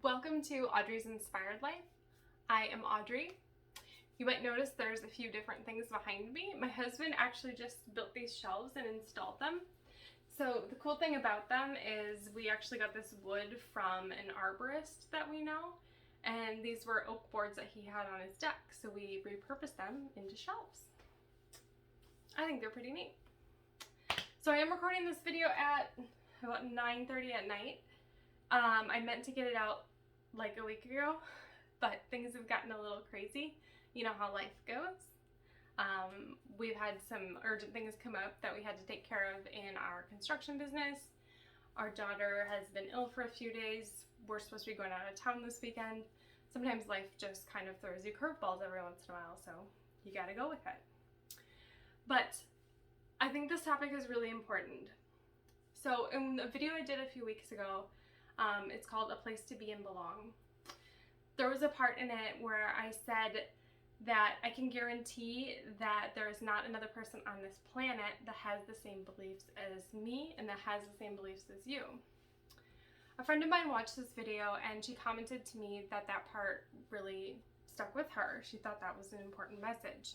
Welcome to Audrey's Inspired Life. I am Audrey. You might notice there's a few different things behind me. My husband actually just built these shelves and installed them. So the cool thing about them is we actually got this wood from an arborist that we know, and these were oak boards that he had on his deck, so we repurposed them into shelves. I think they're pretty neat. So I am recording this video at about 9:30 at night. I meant to get it out like a week ago, but things have gotten a little crazy. You know how life goes. We've had some urgent things come up that we had to take care of in our construction business. Our daughter has been ill for a few days. We're supposed to be going out of town this weekend. Sometimes life just kind of throws you curveballs every once in a while, so you gotta go with it. But I think this topic is really important. So in the video I did a few weeks ago, it's called A Place to Be and Belong. There was a part in it where I said that I can guarantee that there is not another person on this planet that has the same beliefs as me and that has the same beliefs as you. A friend of mine watched this video and she commented to me that that part really stuck with her. She thought that was an important message.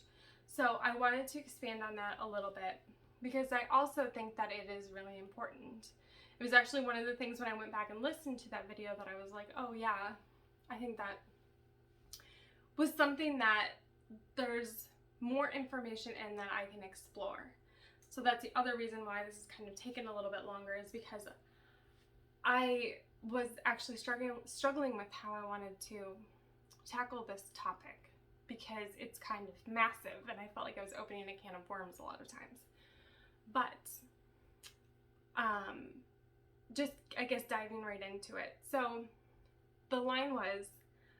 So I wanted to expand on that a little bit because I also think that it is really important. It was actually one of the things when I went back and listened to that video that I was like, oh yeah, I think that was something that there's more information in that I can explore. So that's the other reason why this is kind of taken a little bit longer, is because I was actually struggling with how I wanted to tackle this topic, because it's kind of massive and I felt like I was opening a can of worms a lot of times. But just, I guess, diving right into it. So the line was,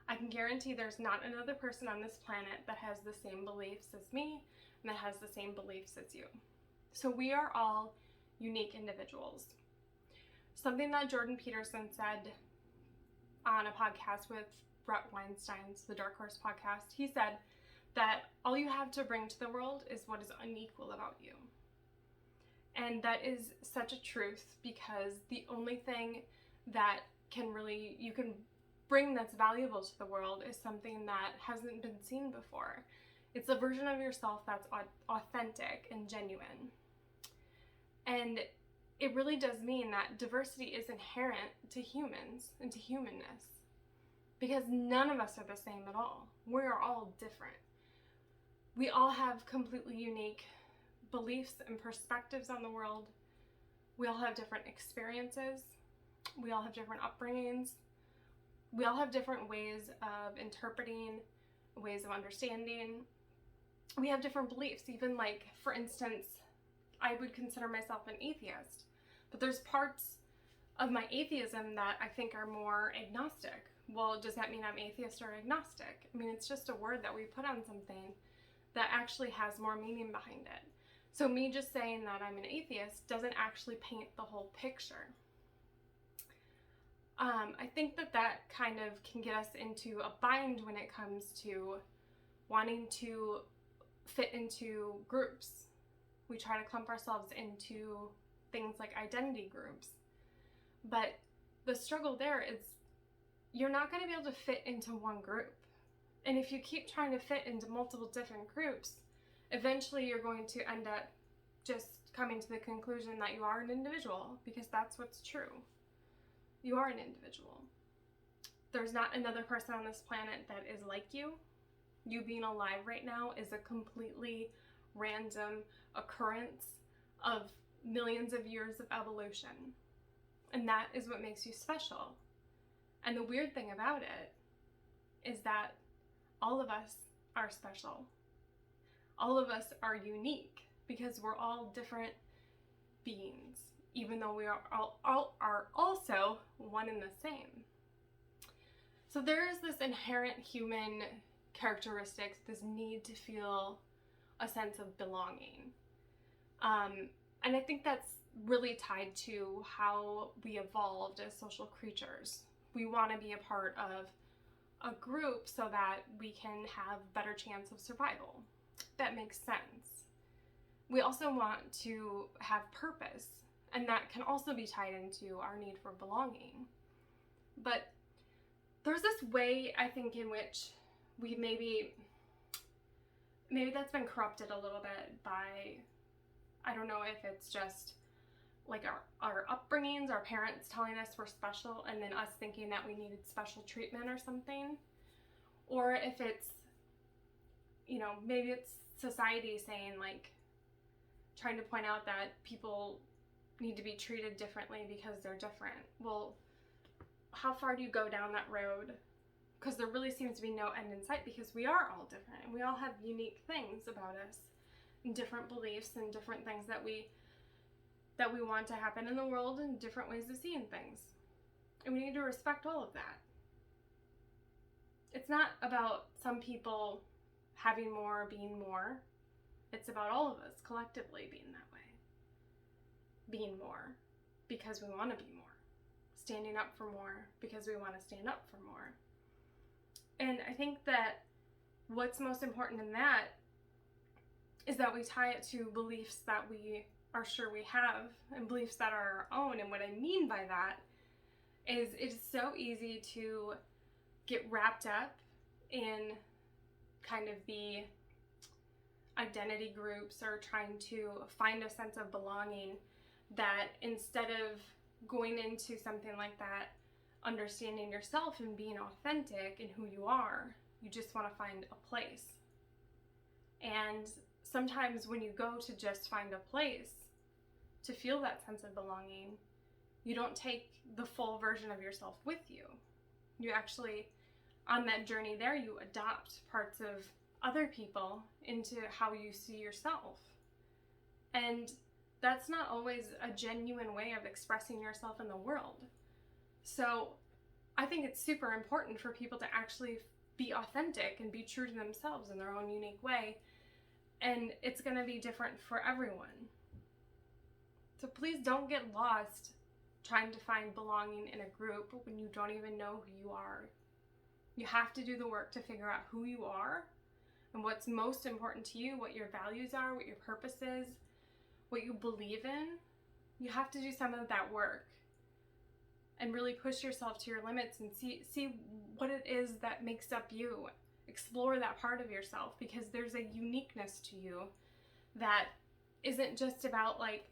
I can guarantee there's not another person on this planet that has the same beliefs as me and that has the same beliefs as you. So we are all unique individuals. Something that Jordan Peterson said on a podcast with Brett Weinstein's The Dark Horse podcast, he said that all you have to bring to the world is what is unequal about you. And that is such a truth, because the only thing that you can bring that's valuable to the world is something that hasn't been seen before. It's a version of yourself that's authentic and genuine. And it really does mean that diversity is inherent to humans and to humanness, because none of us are the same at all. We are all different. We all have completely unique beliefs and perspectives on the world. We all have different experiences. We all have different upbringings. We all have different ways of interpreting, ways of understanding. We have different beliefs. Even, like, for instance, I would consider myself an atheist, but there's parts of my atheism that I think are more agnostic. Well, does that mean I'm atheist or agnostic? I mean, it's just a word that we put on something that actually has more meaning behind it. So me just saying that I'm an atheist doesn't actually paint the whole picture. I think that kind of can get us into a bind when it comes to wanting to fit into groups. We try to clump ourselves into things like identity groups. But the struggle there is you're not going to be able to fit into one group. And if you keep trying to fit into multiple different groups, eventually you're going to end up just coming to the conclusion that you are an individual, because that's what's true. You are an individual. There's not another person on this planet that is like you. You being alive right now is a completely random occurrence of millions of years of evolution. And that is what makes you special. And the weird thing about it is that all of us are special. All of us are unique, because we're all different beings, even though we are also one and the same. So there is this inherent human characteristic, this need to feel a sense of belonging. And I think that's really tied to how we evolved as social creatures. We want to be a part of a group so that we can have better chance of survival. That makes sense. We also want to have purpose, and that can also be tied into our need for belonging. But there's this way, I think, in which we maybe that's been corrupted a little bit by, I don't know if it's just like our upbringings, our parents telling us we're special, and then us thinking that we needed special treatment or something. Or if it's, you know, maybe it's society saying, like, trying to point out that people need to be treated differently because they're different. Well, how far do you go down that road? Because there really seems to be no end in sight, because we are all different and we all have unique things about us and different beliefs and different things that we want to happen in the world and different ways of seeing things. And we need to respect all of that. It's not about some people having more, being more. It's about all of us collectively being that way. Being more because we want to be more. Standing up for more because we want to stand up for more. And I think that what's most important in that is that we tie it to beliefs that we are sure we have and beliefs that are our own. And what I mean by that is it's so easy to get wrapped up in kind of the identity groups or trying to find a sense of belonging, that instead of going into something like that, understanding yourself and being authentic in who you are, you just want to find a place. And sometimes when you go to just find a place to feel that sense of belonging, you don't take the full version of yourself with you. You actually, on that journey there, you adopt parts of other people into how you see yourself. And that's not always a genuine way of expressing yourself in the world. So I think it's super important for people to actually be authentic and be true to themselves in their own unique way. And it's going to be different for everyone. So please don't get lost trying to find belonging in a group when you don't even know who you are. You have to do the work to figure out who you are and what's most important to you, what your values are, what your purpose is, what you believe in. You have to do some of that work and really push yourself to your limits and see what it is that makes up you. Explore that part of yourself, because there's a uniqueness to you that isn't just about like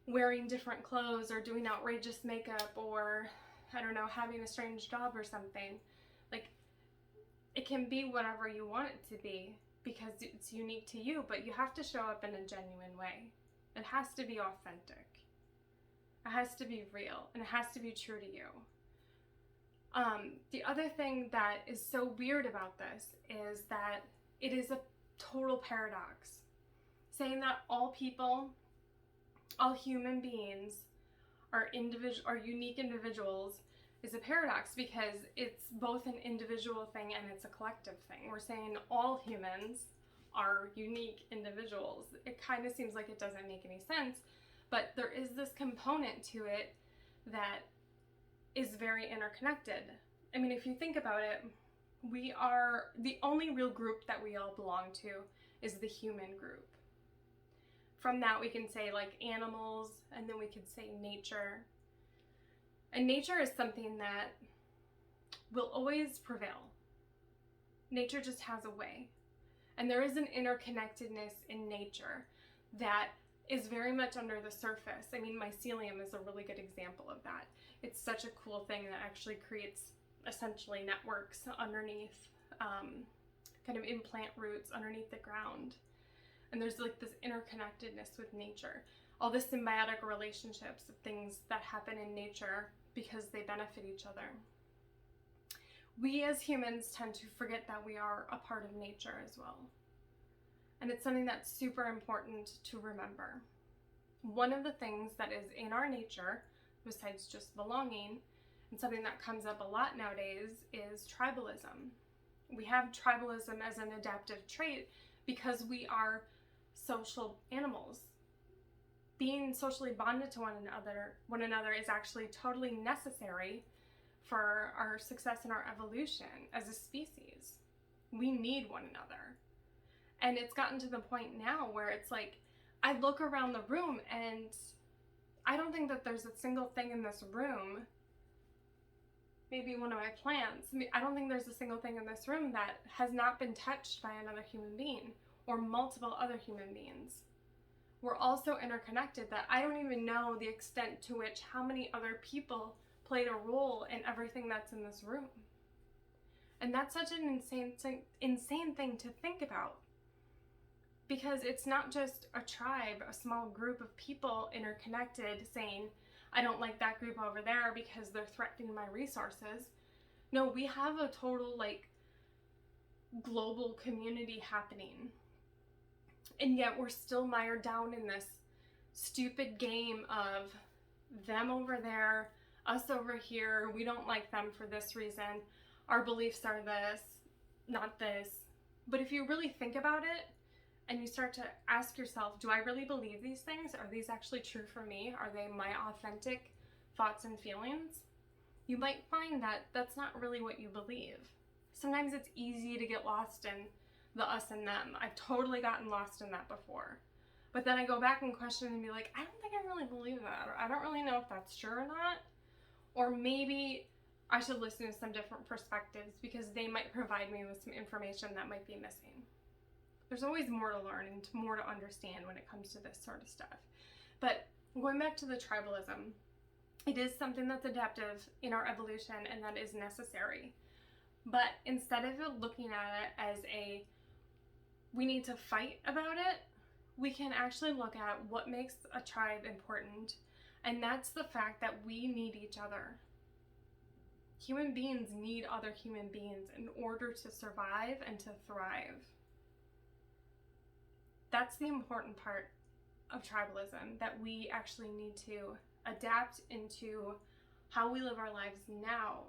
wearing different clothes or doing outrageous makeup or, I don't know, having a strange job or something. Like, it can be whatever you want it to be because it's unique to you, but you have to show up in a genuine way. It has to be authentic. It has to be real, and it has to be true to you. The other thing that is so weird about this is that it is a total paradox. Saying that all people, all human beings are unique individuals is a paradox, because it's both an individual thing and it's a collective thing. We're saying all humans are unique individuals. It kind of seems like it doesn't make any sense, but there is this component to it that is very interconnected. I mean, if you think about it, we are, the only real group that we all belong to is the human group. From that we can say like animals, and then we could say nature. And nature is something that will always prevail. Nature just has a way. And there is an interconnectedness in nature that is very much under the surface. I mean, mycelium is a really good example of that. It's such a cool thing that actually creates essentially networks underneath, kind of implant roots underneath the ground. And there's like this interconnectedness with nature. All the symbiotic relationships of things that happen in nature because they benefit each other. We as humans tend to forget that we are a part of nature as well. And it's something that's super important to remember. One of the things that is in our nature, besides just belonging, and something that comes up a lot nowadays, is tribalism. We have tribalism as an adaptive trait because we are social animals. Being socially bonded to one another is actually totally necessary for our success and our evolution as a species. We need one another. And it's gotten to the point now where it's like, I look around the room and I don't think that there's a single thing in this room maybe one of my plants. I don't think there's a single thing in this room that has not been touched by another human being or multiple other human beings. We're also interconnected that I don't even know the extent to which how many other people played a role in everything that's in this room. And that's such an insane thing to think about, because it's not just a tribe, a small group of people interconnected saying, I don't like that group over there because they're threatening my resources. No, we have a total global community happening. And yet we're still mired down in this stupid game of them over there, us over here. We don't like them for this reason. Our beliefs are this, not this. But if you really think about it and you start to ask yourself, do I really believe these things? Are these actually true for me? Are they my authentic thoughts and feelings? You might find that that's not really what you believe. Sometimes it's easy to get lost in the us and them. I've totally gotten lost in that before. But then I go back and question and be like, I don't think I really believe that, or I don't really know if that's true or not. Or maybe I should listen to some different perspectives because they might provide me with some information that might be missing. There's always more to learn and more to understand when it comes to this sort of stuff. But going back to the tribalism, it is something that's adaptive in our evolution and that is necessary. But instead of looking at it as we need to fight about it, we can actually look at what makes a tribe important. And that's the fact that we need each other. Human beings need other human beings in order to survive and to thrive. That's the important part of tribalism, that we actually need to adapt into how we live our lives now,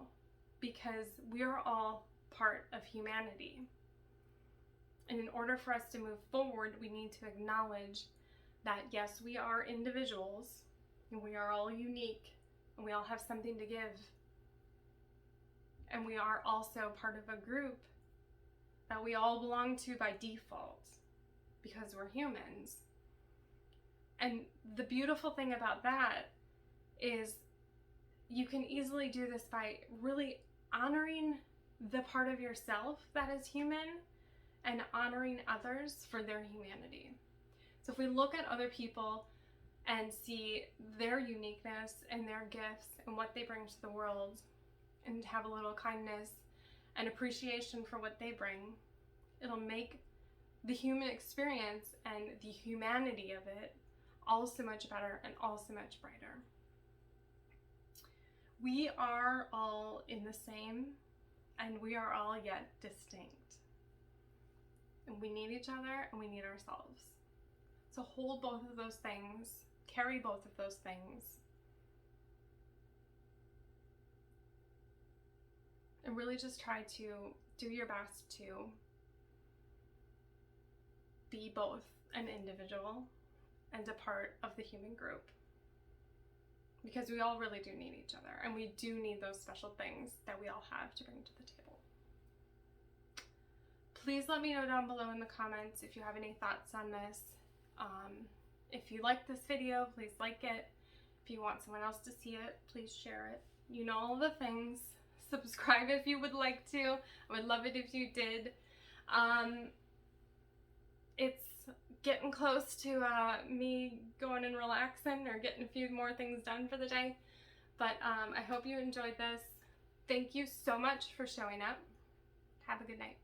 because we are all part of humanity. And in order for us to move forward, we need to acknowledge that yes, we are individuals, and we are all unique, and we all have something to give. And we are also part of a group that we all belong to by default, because we're humans. And the beautiful thing about that is you can easily do this by really honoring the part of yourself that is human and honoring others for their humanity. So if we look at other people and see their uniqueness and their gifts and what they bring to the world, and have a little kindness and appreciation for what they bring, it'll make the human experience and the humanity of it all so much better and all so much brighter. We are all in the same, and we are all yet distinct. And we need each other and we need ourselves. So hold both of those things, carry both of those things, and really just try to do your best to be both an individual and a part of the human group. Because we all really do need each other, and we do need those special things that we all have to bring to the table. Please let me know down below in the comments if you have any thoughts on this. If you like this video, please like it. If you want someone else to see it, please share it. You know all the things. Subscribe if you would like to. I would love it if you did. It's getting close to me going and relaxing or getting a few more things done for the day. But I hope you enjoyed this. Thank you so much for showing up. Have a good night.